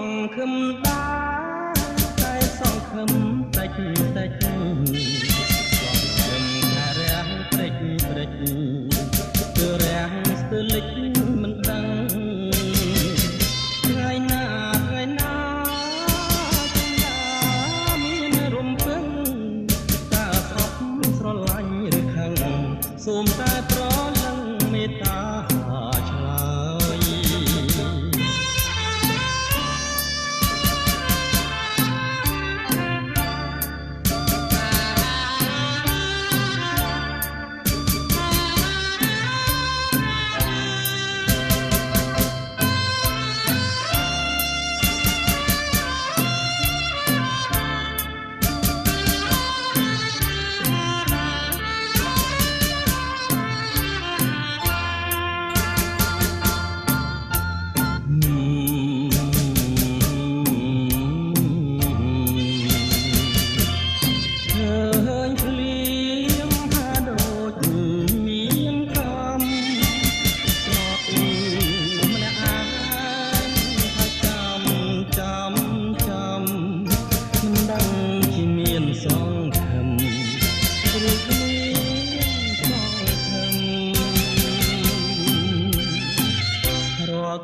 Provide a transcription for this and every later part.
ងខឹមដែរតែសងខឹមតិចតិចសងខឹមថារាំងព្រិចព្រិចគឺរាំងស្ទើរលិចមិនដឹងថ្ងៃណាថ្ងៃណាមានរំពឹងតើស្អប់ស្រឡាញ់ឬខឹងសូមតែប្រលឹងមេត្តាឆ្លើយ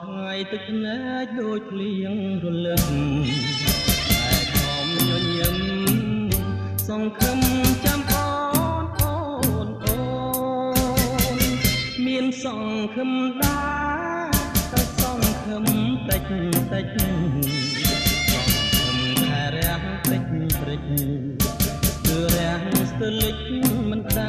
ថ្ងៃទឹកភ្នែកដូចភ្លៀងរលឹកតែខំញញឹមសង្ឃឹមចាំអូនអូនអូនមានសង្ឃឹមដែរតែសង្ឃឹមតិចតិចសង្ឃឹមថារាំងតិចព្រិចគឺរាំងស្ទើរលិចមិនដឹង